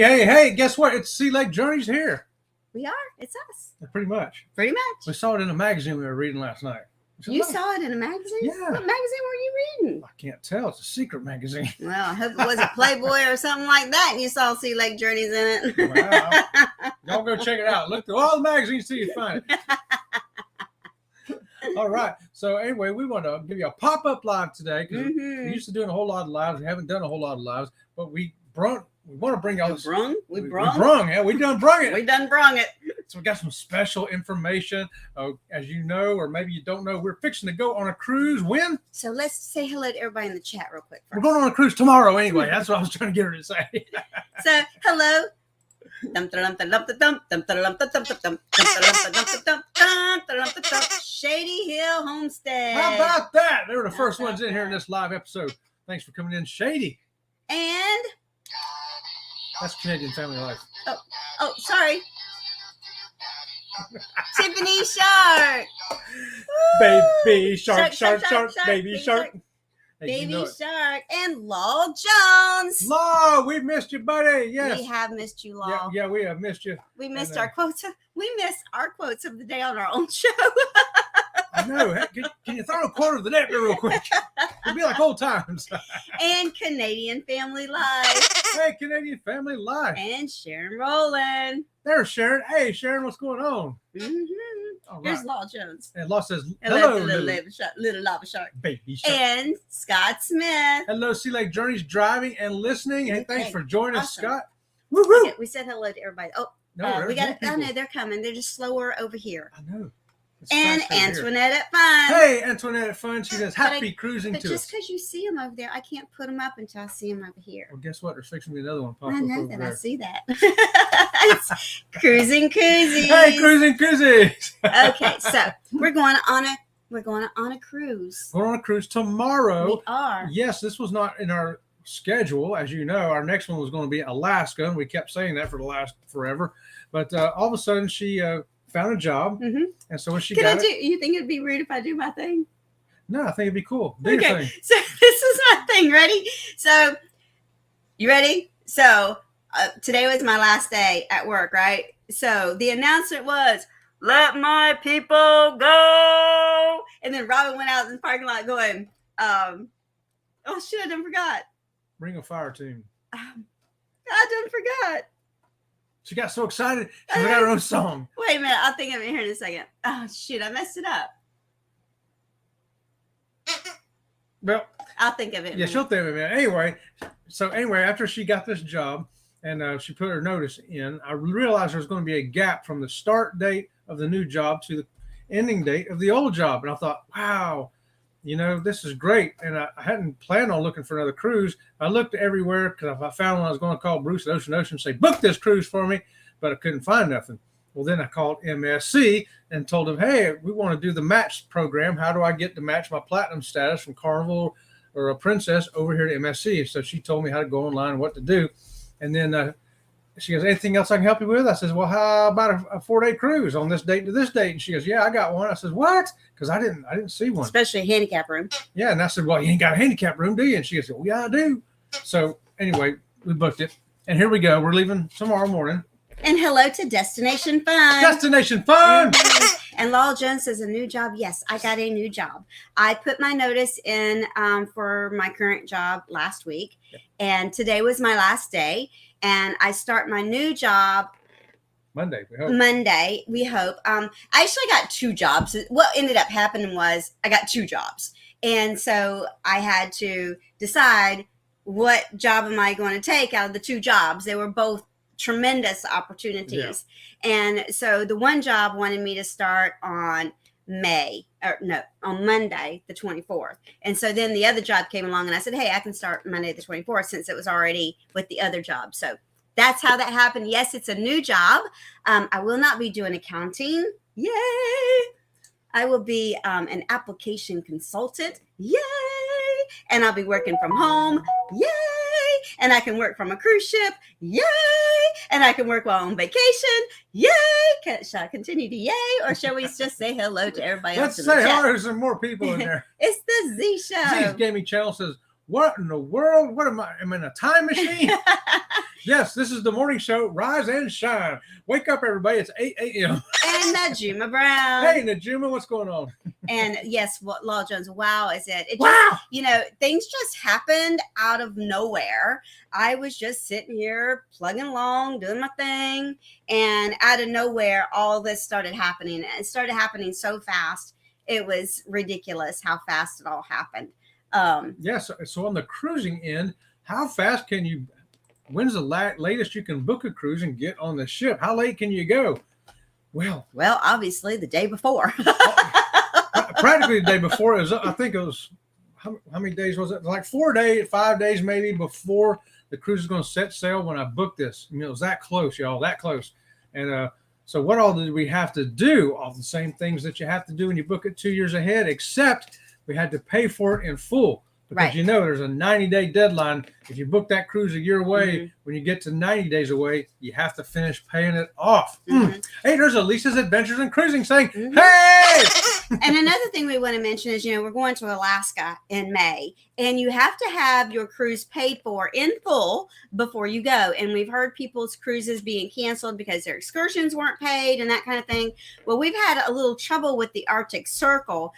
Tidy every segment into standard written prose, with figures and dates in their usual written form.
Hey, guess what? It's Sea Lake Journeys here. We are. It's us. Pretty much. Pretty much. We saw it in a magazine we were reading last night. You saw it in a magazine? Yeah. What magazine were you reading? I can't tell. It's a secret magazine. Well, I hope it wasn't Playboy or something like that and you saw Sea Lake Journeys in it. Wow. Y'all go check it out. Look through all the magazines till you find it. All right. So anyway, we want to give you a pop-up live today because we used to doing a whole lot of lives. We haven't done a whole lot of lives, but we want to bring y'all this. We done brung it. So we got some special information. As you know, or maybe you don't know, we're fixing to go on a cruise. When? So let's say hello to everybody in the chat real quick. We're going on a cruise tomorrow anyway. That's what I was trying to get her to say. So hello. Shady Hill Homestead. How about that? They were the first ones in here in this live episode. Thanks for coming in, Shady. And that's Canadian Family Life. Oh, sorry. Tiffany Shark. Baby shark, baby shark. Hey, Baby Shark and Law Jones. Law, we missed you, buddy. Yes. We have missed you, Law. Yeah, we have missed you. We missed our quotes. We missed our quotes of the day on our own show. I know. Can you throw a quote of the day real quick? It'll be like old times. And Canadian Family Life. Hey, Canadian Family Life. And Sharon Rowland. There's Sharon. Hey, Sharon, what's going on? All right. Here's Law Jones. And Law says, hello, little lava shark. Baby shark. And Scott Smith. Hello, Sea Lake Journeys, driving and listening. Hey, thanks for joining us, Scott. Woo-hoo. Okay, we said hello to everybody. Oh, no, we got it. I know they're coming. They're just slower over here. I know. And Antoinette at Fun. Hey, Antoinette at Fun. She says, happy cruising to us. But just because you see them over there, I can't put them up until I see them over here. Well, guess what? There's fixing to be another one. I know that. I see that. It's cruising koozies. Hey, cruising koozies. Okay, so we're going on a cruise. We're on a cruise tomorrow. We are. Yes, this was not in our schedule. As you know, our next one was going to be Alaska, and we kept saying that for the last forever. But all of a sudden, she found a job, and so when she got it. You think it'd be rude if I do my thing? No, I think it'd be cool. Do your thing. So this is my thing. Ready? So you ready? So today was my last day at work, right? So the announcement was, "Let my people go," and then Robin went out in the parking lot going, "Oh shit, I done forgot. Bring a fire team." I done forgot. She got so excited, she forgot her own song. Wait a minute, I'll think of it here in a second. Oh, shoot, I messed it up. Well, I'll think of it. Yeah, she'll think of it. Anyway, after she got this job and she put her notice in, I realized there was going to be a gap from the start date of the new job to the ending date of the old job. And I thought, wow, this is great. And I hadn't planned on looking for another cruise. I looked everywhere because I found one I was going to call Bruce at Ocean and say, book this cruise for me, but I couldn't find nothing. Well, then I called MSC and told them, hey, we want to do the match program. How do I get to match my platinum status from Carnival or a Princess over here to MSC? So she told me how to go online and what to do. And then she goes, anything else I can help you with? I says, well, how about a 4-day cruise on this date to this date? And she goes, yeah, I got one. I says, what? Because I didn't see one. Especially a handicap room. Yeah. And I said, well, you ain't got a handicap room, do you? And she goes, well, yeah, I do. So anyway, we booked it. And here we go. We're leaving tomorrow morning. And hello to Destination Fun. Destination Fun. And Law Jones says a new job. Yes, I got a new job. I put my notice in for my current job last week. Yep. And today was my last day. And I start my new job Monday, we hope. I actually got 2 jobs. What ended up happening was I got 2 jobs. And so I had to decide what job am I going to take out of the 2 jobs. They were both tremendous opportunities. Yeah. And so the one job wanted me to start on Monday, the 24th. And so then the other job came along and I said, hey, I can start Monday the 24th since it was already with the other job. So that's how that happened. Yes, it's a new job. I will not be doing accounting. Yay. I will be an application consultant. Yay. And I'll be working from home. Yay. And I can work from a cruise ship. Yay. And I can work while on vacation. Yay. Shall I continue to yay? Or shall we just say hello to everybody else? Let's say hello to some more people in there. It's the Z Show. Z Gaming Channel says, What in the world? What am I? Am I in a time machine? Yes, this is the morning show. Rise and shine. Wake up, everybody. It's 8 a.m. And Najuma Brown. Hey, Najuma, what's going on? And yes, what Law Jones, wow, is it? It Wow. just, you know, things just happened out of nowhere. I was just sitting here plugging along, doing my thing, and out of nowhere, all this started happening. And it started happening so fast. It was ridiculous how fast it all happened. Yes. So on the cruising end, how fast can you? When's the latest you can book a cruise and get on the ship? How late can you go? Well, Obviously the day before. practically the day before. I think it was, how many days was it? Like 5 days maybe before the cruise is going to set sail when I booked this. You know, it was that close, y'all, that close. And so what all did we have to do? All the same things that you have to do when you book it 2 years ahead, except we had to pay for it in full. Because Right. you know there's a 90-day deadline. If you book that cruise a year away, when you get to 90 days away, you have to finish paying it off. Hey, there's Elisa's Adventures in Cruising saying, hey! And another thing we want to mention is, you know, we're going to Alaska in May, and you have to have your cruise paid for in full before you go. And we've heard people's cruises being canceled because their excursions weren't paid and that kind of thing. Well, we've had a little trouble with the Arctic Circle.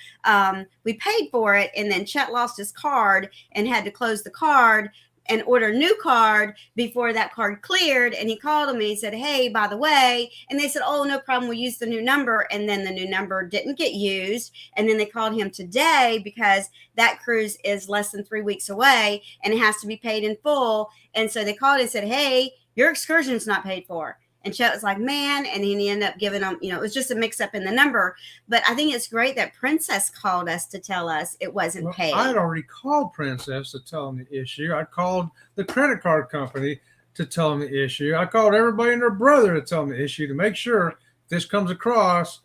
We paid for it, and then Chet lost his card and had to close the card and order a new card before that card cleared. And he called him and he said, hey, by the way, and they said, oh, no problem, we'll use the new number. And then the new number didn't get used. And then they called him today because that cruise is less than 3 weeks away and it has to be paid in full. And so they called and said, hey, your excursion is not paid for. And Chet was like, man, and he ended up giving them, you know, it was just a mix up in the number. But I think it's great that Princess called us to tell us it wasn't paid. I had already called Princess to tell them the issue. I called the credit card company to tell them the issue. I called everybody and their brother to tell them the issue to make sure if this comes across,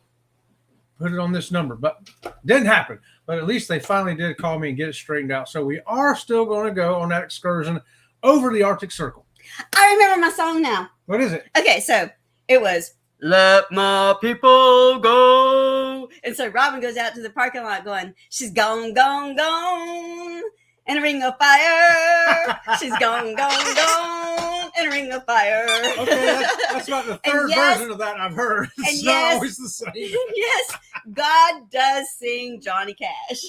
put it on this number. But didn't happen. But at least they finally did call me and get it straightened out. So we are still going to go on that excursion over the Arctic Circle. I remember my song now. What is it? Okay, so it was Let My People Go. And so Robin goes out to the parking lot going, she's gone, gone, gone, in a ring of fire. She's gone, gone, gone, in a ring of fire. Okay, that's about the third version of that I've heard. It's not always the same. Yes, God does sing Johnny Cash.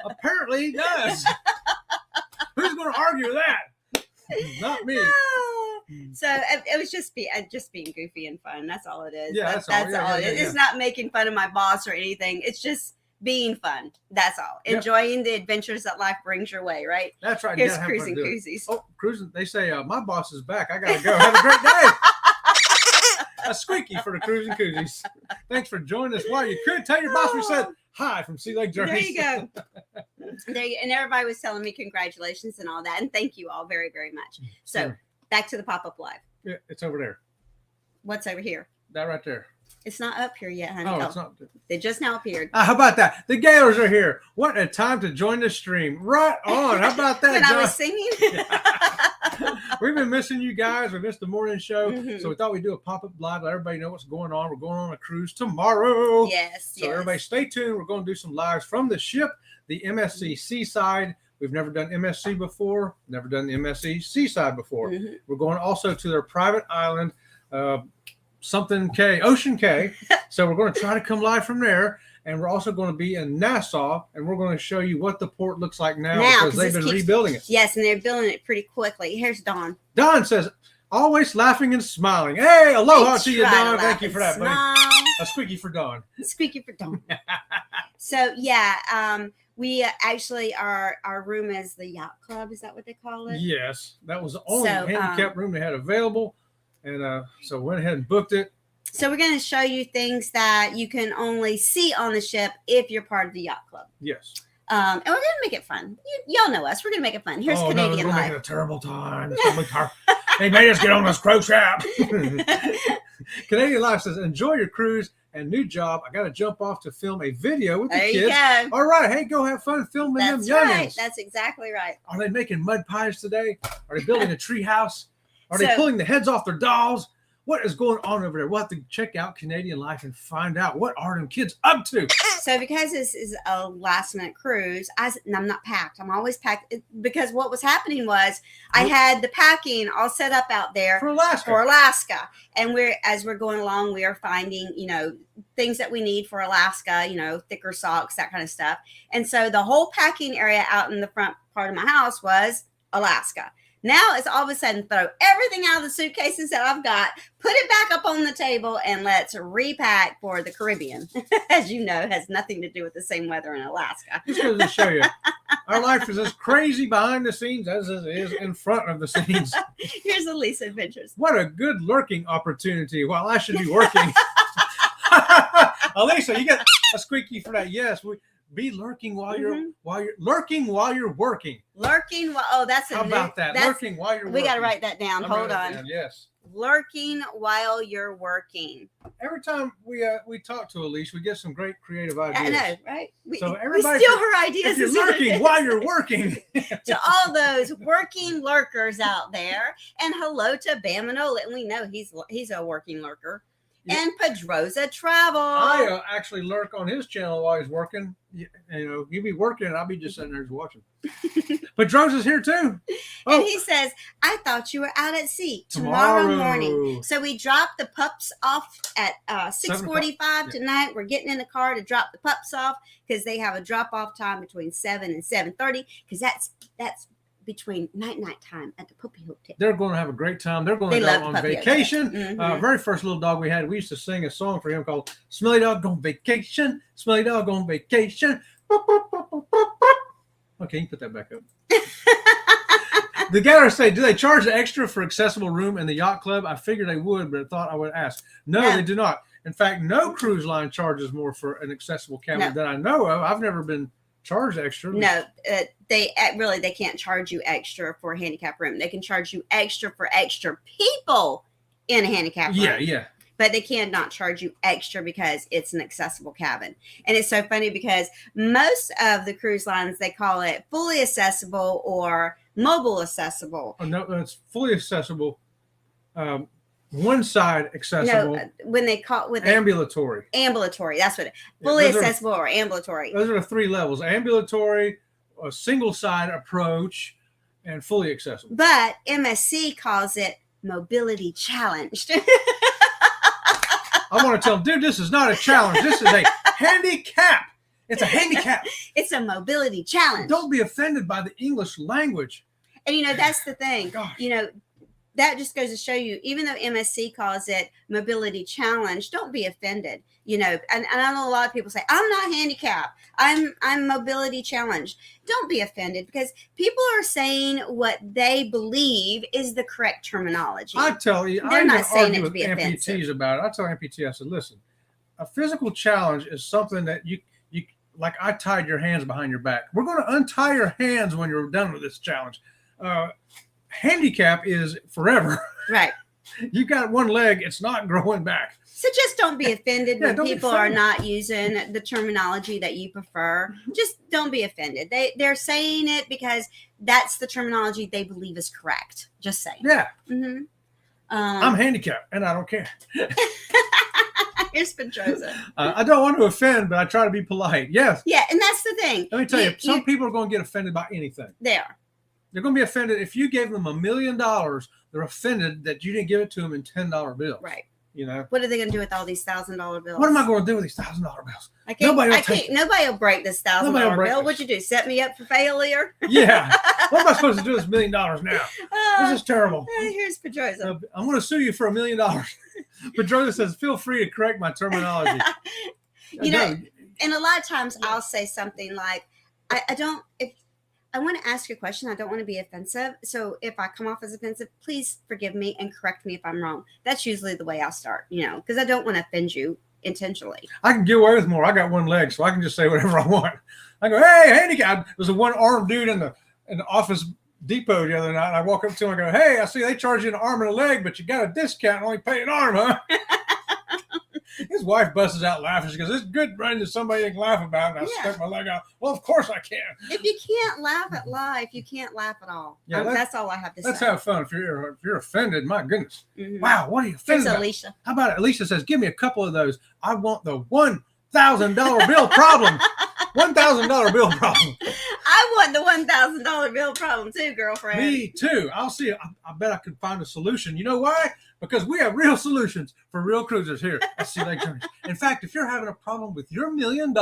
Apparently he does. Who's going to argue with that? Not me. So it was just being goofy and fun. That's all it is. Yeah, that's all it is. It's not making fun of my boss or anything. It's just being fun. That's all. Yep. Enjoying the adventures that life brings your way, right? That's right. Here's Cruising Koozies. Oh, cruising. They say, my boss is back. I got to go. Have a great day. A squeaky for the Cruising Koozies. Thanks for joining us. While you could tell your boss we said hi from Sea Lake Journeys. There you go. And everybody was telling me congratulations and all that. And thank you all very, very much. So back to the pop-up live. Yeah, it's over there. What's over here? That right there. It's not up here yet, honey. Oh, it's not. They just now appeared. How about that? The Gaylors are here. What a time to join the stream. Right on. How about that, when John? I was singing. We've been missing you guys. We missed the morning show. So we thought we'd do a pop-up live, let everybody know what's going on. We're going on a cruise tomorrow. Yes. So everybody stay tuned. We're going to do some lives from the ship, the MSC Seaside. We've never done MSC before, never done the MSC Seaside before. We're going also to their private island, Ocean K. So we're going to try to come live from there. And we're also going to be in Nassau, and we're going to show you what the port looks like now because they've been rebuilding it. Yes, and they're building it pretty quickly. Here's Dawn. Dawn says, always laughing and smiling. Hey, aloha to you, Dawn. Thank you for that, buddy. A squeaky for Dawn. Squeaky for Dawn. So, yeah, we actually, our room is the yacht club. Is that what they call it? Yes. That was the only handicapped room they had available. And so went ahead and booked it. So we're going to show you things that you can only see on the ship if you're part of the yacht club. Yes. And we're going to make it fun. Y'all know us. We're going to make it fun. Here's Canadian Life. Life. Making a terrible time. They made us get on this cruise ship. Canadian Life says, enjoy your cruise and new job. I got to jump off to film a video with the kids. You go. All right. Hey, go have fun filming them youngins. Right. That's exactly right. Are they making mud pies today? Are they building a tree house? Are they pulling the heads off their dolls? what is going on over there. We'll have to check out Canadian Life and find out what are them kids up to. So because this is a last minute cruise, I'm not packed. I'm always packed because what was happening was I had the packing all set up out there For Alaska. And as we're going along, we are finding, things that we need for Alaska, thicker socks, that kind of stuff. And so the whole packing area out in the front part of my house was Alaska. Now it's all of a sudden throw everything out of the suitcases that I've got, put it back up on the table, and let's repack for the Caribbean. As you know, has nothing to do with the same weather in Alaska. Just goes to show you, our life is as crazy behind the scenes as it is in front of the scenes. Here's Elisa Adventures. What a good lurking opportunity while I should be working. Elisa, you got a squeaky for that. Yes, be lurking while you're lurking while you're working. Lurking while that's how about that? Lurking while you're working. We got to write that down. Hold on. Yes. Lurking while you're working. Every time we talk to Elise, we get some great creative ideas. I know, right? We steal her ideas. If you're lurking while you're working. To all those working lurkers out there, and hello to Bamanola, and we know he's a working lurker. Yeah. And Pedroza Travel. I actually lurk on his channel while he's working. He'll be working and I'll be just sitting there just watching. Pedroza's here too. Oh. And he says, I thought you were out at sea tomorrow morning. So we dropped the pups off at 6:45 tonight. We're getting in the car to drop the pups off because they have a drop-off time between 7 and 7:30 because that's between night time at the Puppy Hotel. They're going to have a great time. They're going to go on vacation. Very first little dog we had, we used to sing a song for him called Smelly Dog on Vacation. Smelly Dog on Vacation. Okay, you can put that back up. The gallery say, do they charge extra for accessible room in the yacht club? I figured they would, but I thought I would ask. No, they do not. In fact, no cruise line charges more for an accessible cabin than I know of. I've never been charged extra. No, they can't charge you extra for a handicap room. They can charge you extra for extra people in a handicap room. Yeah. But they cannot charge you extra because it's an accessible cabin. And it's so funny because most of the cruise lines, they call it fully accessible or mobile accessible. Oh, no, it's fully accessible. One side accessible. No, when they call with ambulatory. Ambulatory, that's what it. Fully accessible or ambulatory. Those are the three levels: ambulatory, a single side approach, and fully accessible. But MSC calls it mobility challenged. I want to tell them, dude, this is not a challenge. This is a handicap. It's a handicap. It's a mobility challenge. Don't be offended by the English language. And that's the thing. Gosh. That just goes to show you, even though MSC calls it mobility challenge, don't be offended. And I know a lot of people say, I'm not handicapped. I'm mobility challenged. Don't be offended because people are saying what they believe is the correct terminology. I tell you, they're not saying it to be amputees offensive about it. I tell amputee, I said, listen, a physical challenge is something that you like I tied your hands behind your back. We're going to untie your hands when you're done with this challenge. Handicap is forever. Right. You got one leg, it's not growing back. So just don't be offended when people are not using the terminology that you prefer. Just don't be offended. They're saying it because that's the terminology they believe is correct. Just saying. Yeah. Mm-hmm. I'm handicapped and I don't care. Here's Pedroza. I don't want to offend, but I try to be polite. Yes. Yeah, and that's the thing. Let me tell you, some people are going to get offended by anything. They are. They're going to be offended if you gave them $1 million. They're offended that you didn't give it to them in $10 bills. Right. What are they going to do with all these $1,000 bills? What am I going to do with these $1,000 bills? Nobody will break this $1,000 bill. What'd you do? Set me up for failure? Yeah. What am I supposed to do with this $1 million now? This is terrible. Here's Pedroza. I'm going to sue you for $1 million. Pedroza says, feel free to correct my terminology. And a lot of times I'll say something like, if I want to ask you a question, I don't want to be offensive. So if I come off as offensive, please forgive me and correct me if I'm wrong. That's usually the way I'll start, because I don't want to offend you intentionally. I can get away with more. I got one leg, so I can just say whatever I want. I go, hey, handicap. There's a one-armed dude in the Office Depot the other night. And I walk up to him and I go, hey, I see they charge you an arm and a leg, but you got a discount and only pay an arm, huh? He His wife busts out laughing. She goes, "It's good running to somebody you can laugh about." And I Yeah. stuck my leg out. Well, of course I can. If you can't laugh at life, you can't laugh at all. Yeah, That's all I have to say. Let's have fun. If you're offended, my goodness. Mhm. Wow, what are you Here's offended about? Alicia. How about it? Alicia says, "Give me a couple of those. I want the $1,000 bill problem." $1,000 bill problem. I want the $1,000 bill problem too, girlfriend. Me too. I'll see. I bet I could find a solution. You know why? Because we have real solutions for real cruisers here at Sea Lake Journeys. In fact, if you're having a problem with your $1 million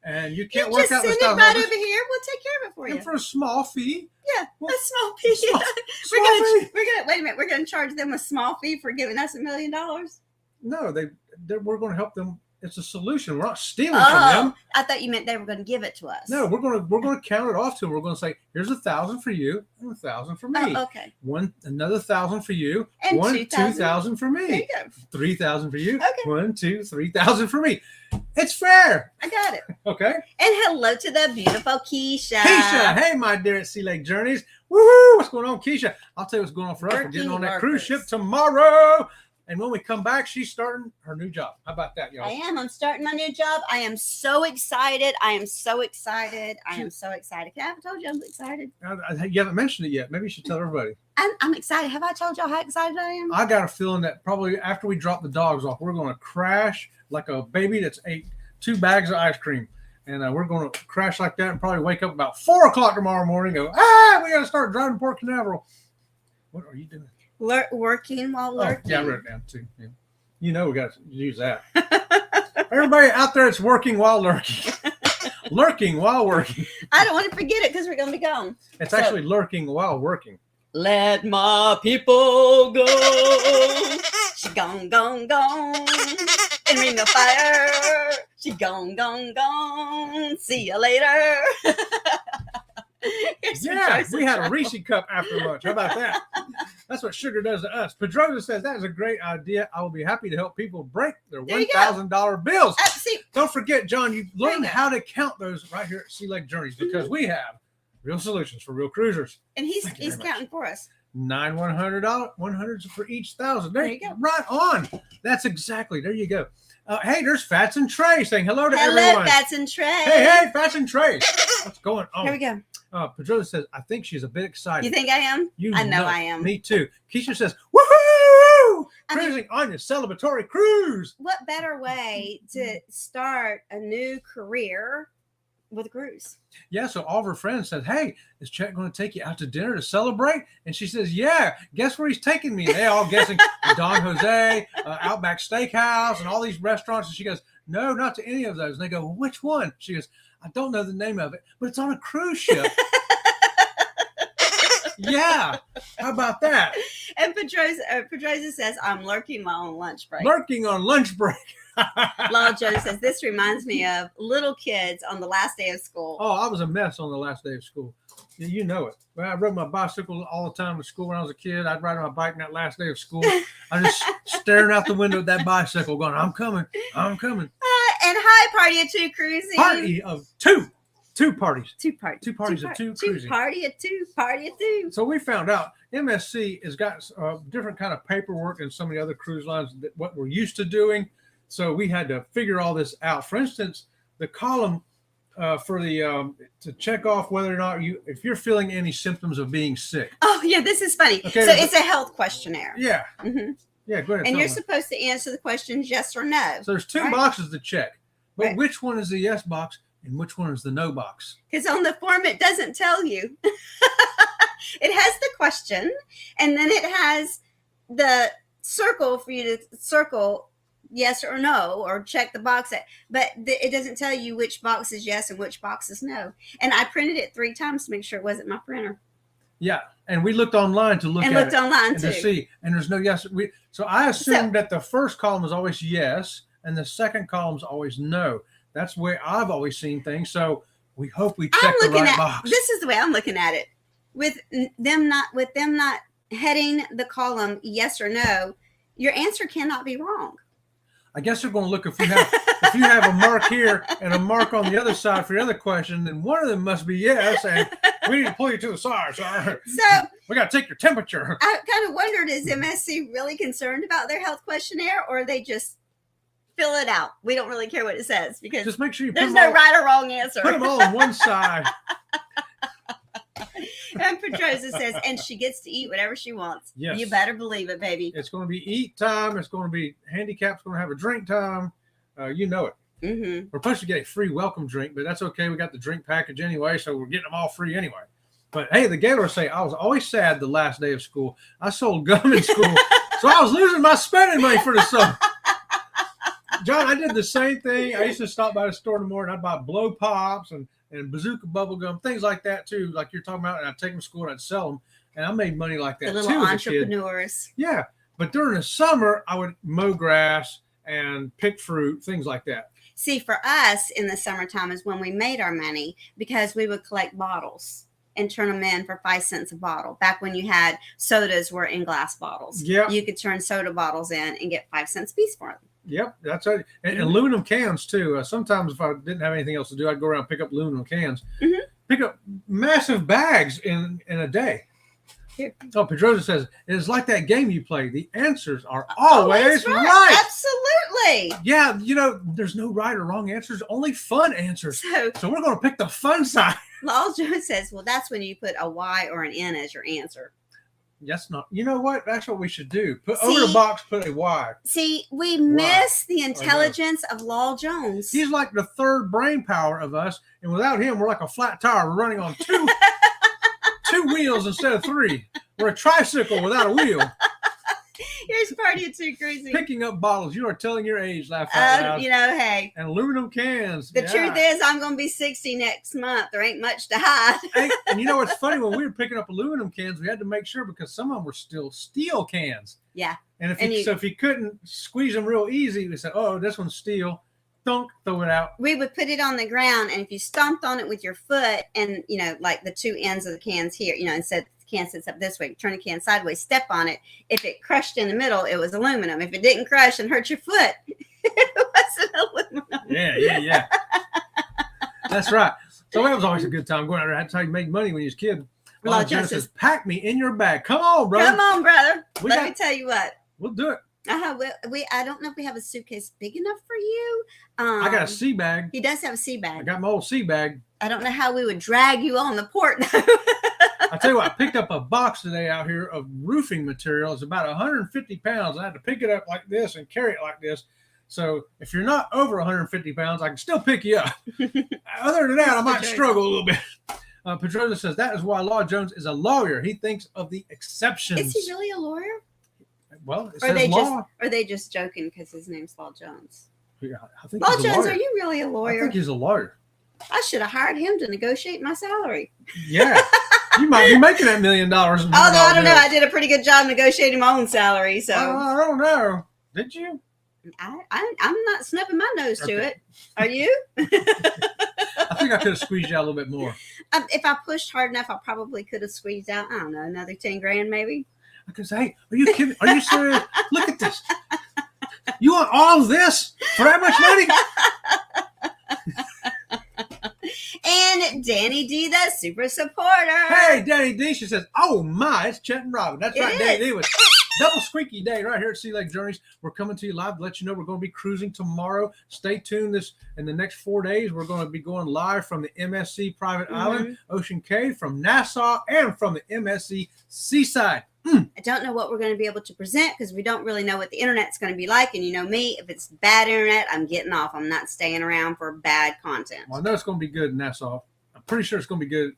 and you can't work just out send this it $1,000, right over here. We'll take care of it for you. and for a small fee. Yeah, Well, a small fee. small We're gonna wait a minute. We're gonna charge them a small fee for giving us $1 million. No, we're going to help them. It's a solution. We're not stealing from them. I thought you meant they were going to give it to us. No, we're going to count it off to them. We're going to say, "Here's 1,000 for you, and 1,000 for me. Oh, okay. Another 1,000 for you, And 2,000 for There me, you go. 3,000 for you, Okay. 3,000 for me." It's fair. I got it. Okay. And hello to the beautiful Keisha. Keisha, hey, my dear at Sea Lake Journeys. Woohoo! What's going on, Keisha? I'll tell you what's going on for us. We're getting on that cruise ship tomorrow. And when we come back, she's starting her new job. How about that, y'all? I am. I'm starting my new job. I am so excited. I am so excited. Can I have told you I'm excited? You haven't mentioned it yet. Maybe you should tell everybody. I'm excited. Have I told y'all how excited I am? I got a feeling that probably after we drop the dogs off, we're going to crash like a baby that's ate 2 bags of ice cream. And we're going to crash like that and probably wake up about 4 o'clock tomorrow morning and go, we got to start driving Port Canaveral. What are you doing? Working while lurking. Oh, yeah, I wrote it down too. Yeah. You know we got to use that. Everybody out there, it's working while lurking. Lurking while working. I don't want to forget it because we're going to be gone. It's actually lurking while working. Let my people go. She gone, gone, gone. And ring of fire. She gone, gone, gone. See you later. Yeah, we had a Reese cup after lunch. How about that? That's what sugar does to us. Pedrosa says that is a great idea. I will be happy to help people break their $1,000 bills. Don't forget, John, you learned how to count those right here at Sea Lake Journeys because we have real solutions for real cruisers. And he's counting for us. $100s for each 1,000. There you go. Right on. That's exactly. There you go. Hey, there's Fats and Trey saying hello to everyone. Hello, Fats and Trey. Hey, Fats and Trey. What's going on? Here we go. Pedrosa says, I think she's a bit excited. You think I am? I know I am. Me too. Keisha says, woohoo! Cruising on your celebratory cruise. What better way to start a new career with a cruise? Yeah, so all of her friends said, hey, is Chet going to take you out to dinner to celebrate? And she says, yeah, guess where he's taking me? And they all guessing Don Jose, Outback Steakhouse, and all these restaurants. And she goes, no, not to any of those. And they go, well, which one? She goes, I don't know the name of it, but it's on a cruise ship. Yeah, how about that? And Pedrosa says, I'm lurking while on lunch break. Lurking on lunch break. Lala Jones says, this reminds me of little kids on the last day of school. Oh, I was a mess on the last day of school. You know it. Well, I rode my bicycle all the time to school when I was a kid. I'd ride on my bike in that last day of school. I was just staring out the window at that bicycle going, I'm coming. I'm coming. And hi, Party of Two Cruising. Party of two. Two parties. Two parties. Two parties of two cruising. Party of two. Party of two. So we found out MSC has got different kind of paperwork than some of the other cruise lines that what we're used to doing. So we had to figure all this out. For instance, the column for the to check off whether or not if you're feeling any symptoms of being sick. Oh yeah, this is funny. Okay, so it's a health questionnaire. Yeah. Mm-hmm. Yeah, go ahead. And you're supposed to answer the questions yes or no. So there's two boxes to check, but which one is the yes box and which one is the no box? Because on the form it doesn't tell you. It has the question, and then it has the circle for you to circle yes or no, or check the box but it doesn't tell you which box is yes and which box is no. And I printed it 3 times to make sure it wasn't my printer. Yeah, and we looked online to look at it online and to see, and there's no yes. So I assumed that the first column is always yes, and the second column is always no. That's the way I've always seen things. So we hope we check the right box. This is the way I'm looking at it. With them not heading the column yes or no, your answer cannot be wrong. I guess they're going to look if you have a mark here and a mark on the other side for the other question, then one of them must be yes, and we need to pull you to the side, sir. So we got to take your temperature. I kind of wondered, is MSC really concerned about their health questionnaire, or are they just fill it out. We don't really care what it says because Just make sure you there's no right or wrong answer. put them all on one side. And Petrosa says, and she gets to eat whatever she wants. Yes. You better believe it, baby. It's going to be eat time. It's going to be handicap's going to have a drink time. You know it. Mm-hmm. We're supposed to get a free welcome drink, but that's okay. We got the drink package anyway, so we're getting them all free anyway. But hey, the Gaylords say I was always sad the last day of school. I sold gum in school, so I was losing my spending money for the summer. John, I did the same thing. I used to stop by the store in the morning. I'd buy blow pops and bazooka bubble gum, things like that too, like you're talking about. And I'd take them to school and I'd sell them, and I made money like that The little too as a kid. entrepreneurs. Yeah, but during the summer, I would mow grass and pick fruit, things like that. See, for us in the summertime is when we made our money because we would collect bottles and turn them in for 5 cents a bottle. Back when you had sodas were in glass bottles. Yeah. You could turn soda bottles in and get 5 cents a piece for them. Yep, that's right. And aluminum cans too. Sometimes if I didn't have anything else to do, I'd go around and pick up aluminum cans. Mm-hmm. Pick up massive bags in a day. Here. Oh, Pedrosa says, it is like that game you play. The answers are always right. right. Absolutely. Yeah, there's no right or wrong answers, only fun answers. So we're going to pick the fun side. Law Jones says, well, that's when you put a Y or an N as your answer. That's not, you know what? That's what we should do. Over the box, put a Y. See, we miss the intelligence of Law Jones. He's like the third brain power of us. And without him, we're like a flat tire. We're running on two wheels instead of three. We're a tricycle without a wheel. Here's Party Too Crazy. Picking up bottles. You are telling your age, laugh out loud. Hey. And aluminum cans. The truth is, I'm going to be 60 next month. There ain't much to hide. Hey, and you know what's funny? When we were picking up aluminum cans, we had to make sure because some of them were still steel cans. Yeah. And if you couldn't squeeze them real easy, we said, oh, this one's steel. Don't throw it out. We would put it on the ground, and if you stomped on it with your foot and, like the two ends of the cans here, instead the can sits up this way, turn the can sideways, step on it. If it crushed in the middle, it was aluminum. If it didn't crush and hurt your foot, it wasn't aluminum. Yeah. That's right. So that was always a good time going out there. That's how you made money when you was a kid. Well, Jenna says, pack me in your bag. Come on, brother. Come on, brother. Let me tell you what. We'll do it. I don't know if we have a suitcase big enough for you. I got a sea bag. He does have a sea bag. I got my old sea bag. I don't know how we would drag you on the port. I tell you what, I picked up a box today out here of roofing material. It's about 150 pounds. I had to pick it up like this and carry it like this. So if you're not over 150 pounds, I can still pick you up. Other than that, I might struggle a little bit. Pedrosa says that is why Law Jones is a lawyer. He thinks of the exceptions. Is he really a lawyer? Well, it says law. Are they just joking because his name's Law Jones? Yeah, I think Law Jones, are you really a lawyer? I think he's a lawyer. I should have hired him to negotiate my salary. Yeah. You might be making that $1 million. Although I don't know. I did a pretty good job negotiating my own salary. So I don't know. Did you? I'm not snubbing my nose to it. Are you? I think I could have squeezed you out a little bit more. If I pushed hard enough, I probably could have squeezed out, I don't know, another 10 grand maybe. I could say, hey, are you kidding? Are you serious? Look at this. You want all of this for that much money? And Danny D, the super supporter. Hey, Danny D, she says, oh my, it's Chet and Robin. That's right, Danny D. Double squeaky day right here at Sea Lake Journeys. We're coming to you live to let you know we're going to be cruising tomorrow. Stay tuned. In the next 4 days, we're going to be going live from the MSC Private Island, Ocean Cave, from Nassau, and from the MSC Seaside. I don't know what we're going to be able to present because we don't really know what the internet's going to be like. And you know me, if it's bad internet, I'm getting off. I'm not staying around for bad content. Well, I know it's going to be good in Nassau. I'm pretty sure it's going to be good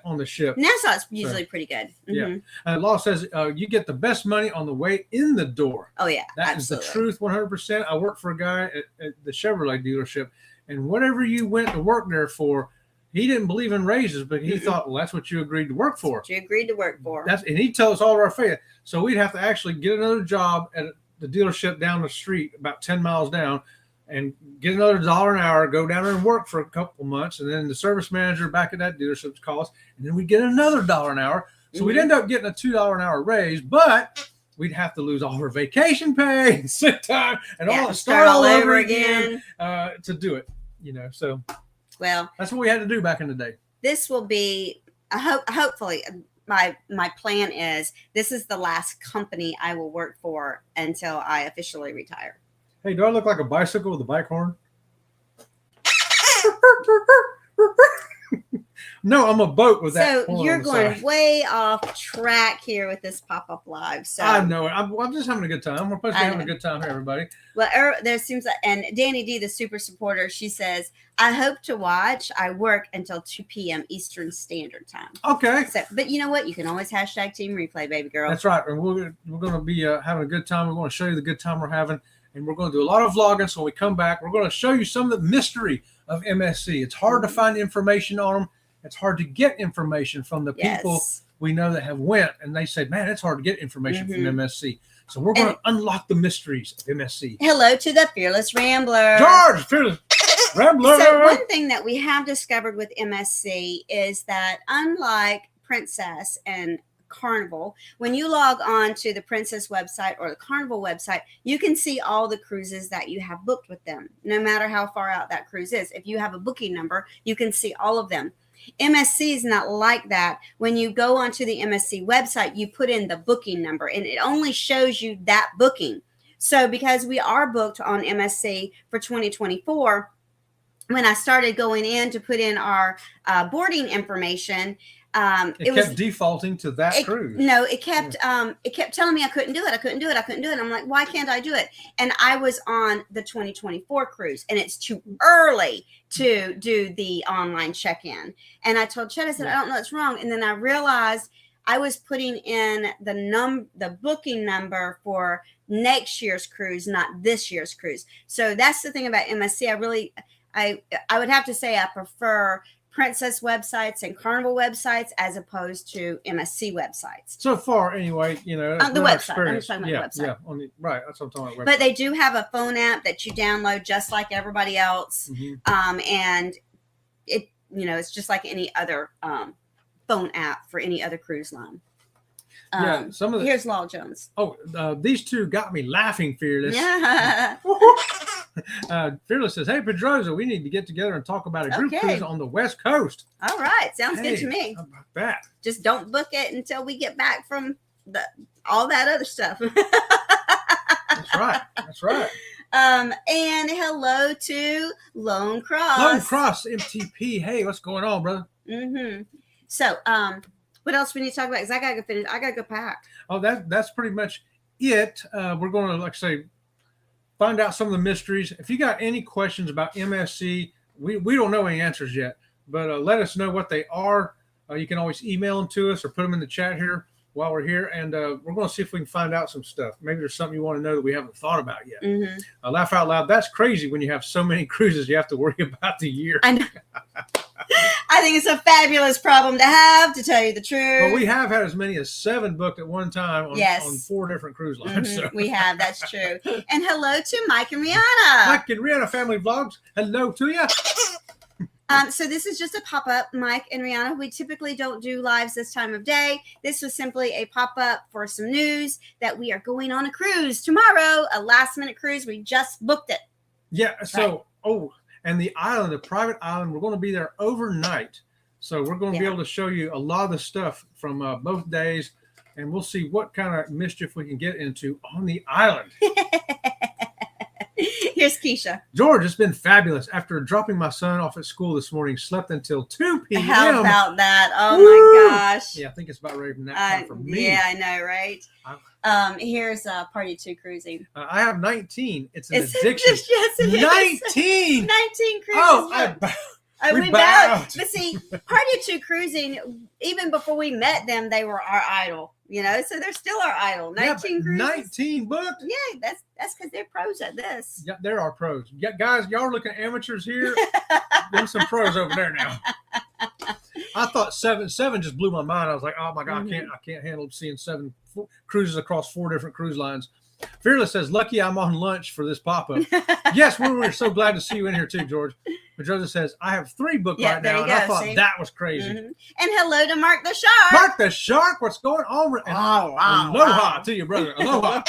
on the ship. Nassau is usually pretty good. Yeah. Law says you get the best money on the way in the door. Oh, yeah. That is the truth, 100%. I work for a guy at the Chevrolet dealership, and whatever you went to work there for, he didn't believe in raises, but he thought, well, that's what you agreed to work for. You agreed to work for. And he'd tell us all of our face. So we'd have to actually get another job at the dealership down the street, about 10 miles down, and get another $1 an hour, go down there and work for a couple of months. And then the service manager back at that dealership would call us, and then we'd get another $1 an hour. So we'd end up getting a $2 an hour raise, but we'd have to lose all our vacation pay and sick time and start all over again to do it, so. Well, that's what we had to do back in the day. This will be hopefully my plan is this is the last company I will work for until I officially retire. Hey, do I look like a bicycle with a bike horn? No, I'm a boat with that. So you're going way off track here with this pop-up live. So I know it. I'm just having a good time. We're supposed to be having a good time here, everybody. Well, there seems like, and Danny D, the super supporter, she says, I hope to watch. I work until 2 p.m. Eastern Standard Time. Okay. So, but you know what? You can always hashtag Team Replay, baby girl. That's right. And we're going to be having a good time. We're going to show you the good time we're having. And we're going to do a lot of vlogging. So when we come back, we're going to show you some of the mystery of MSC. It's hard to find information on them. It's hard to get information from the people we know that have went. And they say, man, it's hard to get information from MSC. So we're going to unlock the mysteries of MSC. Hello to the Fearless Rambler. George, Fearless Rambler. So one thing that we have discovered with MSC is that unlike Princess and Carnival, when you log on to the Princess website or the Carnival website, you can see all the cruises that you have booked with them, no matter how far out that cruise is. If you have a booking number, you can see all of them. MSC is not like that. When you go onto the MSC website, you put in the booking number and it only shows you that booking. So because we are booked on MSC for 2024, when I started going in to put in our boarding information, it kept defaulting to that cruise. No, it kept telling me I couldn't do it. I'm like, why can't I do it? And I was on the 2024 cruise, and it's too early to do the online check-in. And I told Chet, I said, I don't know what's wrong. And then I realized I was putting in the booking number for next year's cruise, not this year's cruise. So that's the thing about MSC. I would have to say I prefer Princess websites and Carnival websites as opposed to MSC websites. So far, anyway, you know, on the website. I'm just talking about the website. Yeah, right. That's what I'm talking about. But they do have a phone app that you download just like everybody else, and it, you know, it's just like any other phone app for any other cruise line. Some of the, here's Law Jones. Oh, these two got me laughing, Fearless. Yeah. Fearless says, "Hey, Pedroza, we need to get together and talk about a group cruise on the West Coast." All right, sounds good to me. How about that? Just don't book it until we get back from all that other stuff. That's right. That's right. And hello to Lone Cross. Lone Cross MTP. Hey, what's going on, brother? So, what else we need to talk about? Because I gotta go finish. I gotta go pack. Oh, that's pretty much it. We're going to, like I say, find out some of the mysteries. If you got any questions about MSC, we don't know any answers yet, but let us know what they are. You can always email them to us or put them in the chat here while we're here, and we're going to see if we can find out some stuff. Maybe there's something you want to know that we haven't thought about yet. Laugh out loud. That's crazy when you have so many cruises you have to worry about the year. I know. I think it's a fabulous problem to have, to tell you the truth. Well, we have had as many as 7 booked at one time on 4 different cruise lines. So. We have, that's true. And hello to Mike and Rihanna. Mike and Rihanna Family Vlogs. Hello to you. So this is just a pop-up, Mike and Rihanna. We typically don't do lives this time of day. This was simply a pop-up for some news that we are going on a cruise tomorrow, a last-minute cruise. We just booked it. Yeah, so, and the island, the private island, we're going to be there overnight. So we're going to be able to show you a lot of the stuff from both days, and we'll see what kind of mischief we can get into on the island. Here's Keisha. George, it's been fabulous. After dropping my son off at school this morning, slept until 2 p.m. How about that? Oh, my gosh. Yeah, I think it's about ready for nap time for me. Yeah, I know, right? Here's Party 2 cruising. I have 19. It's an addiction. Yes, it 19! 19 cruises. Oh, we bowed. But see, Party 2 cruising, even before we met them, they were our idol. You know, so they're still our idol. 19 cruises. 19 booked? Yeah, that's because they're pros at this. Yeah, there are pros. Yeah, guys, y'all are looking amateurs here. There's some pros over there now. I thought 7 just blew my mind. I was like, oh my God, I can't handle seeing 7 cruises across 4 different cruise lines. Fearless says, lucky I'm on lunch for this pop-up. Yes, we're so glad to see you in here too, George. Pedroza says, I have 3 booked right now, and I thought that was crazy. And hello to Mark the Shark. Mark the Shark, what's going on? Aloha to you, brother. Aloha.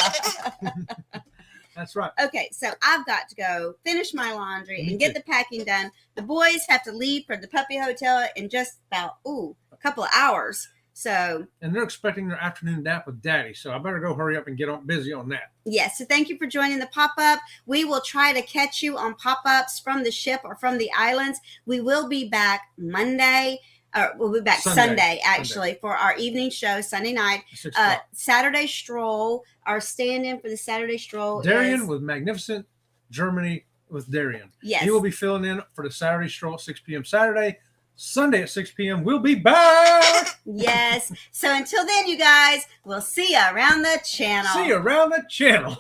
That's right. Okay, so I've got to go finish my laundry and get the packing done. The boys have to leave for the puppy hotel in just about, a couple of hours. So, and they're expecting their afternoon nap with Daddy. So I better go hurry up and get on busy on that. yes. So thank you for joining the pop-up. We will try to catch you on pop-ups from the ship or from the islands. We will be back Monday. We'll be back Sunday actually, for our evening show, Sunday night. Saturday Stroll, our stand-in for the Saturday Stroll Darian is with Magnificent Germany with Darian. Yes. He will be filling in for the Saturday Stroll at 6 p.m. Saturday. Sunday at 6 p.m. We'll be back. Yes. So until then, you guys, we'll see you around the channel. See you around the channel.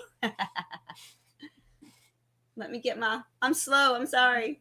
Let me get I'm slow. I'm sorry.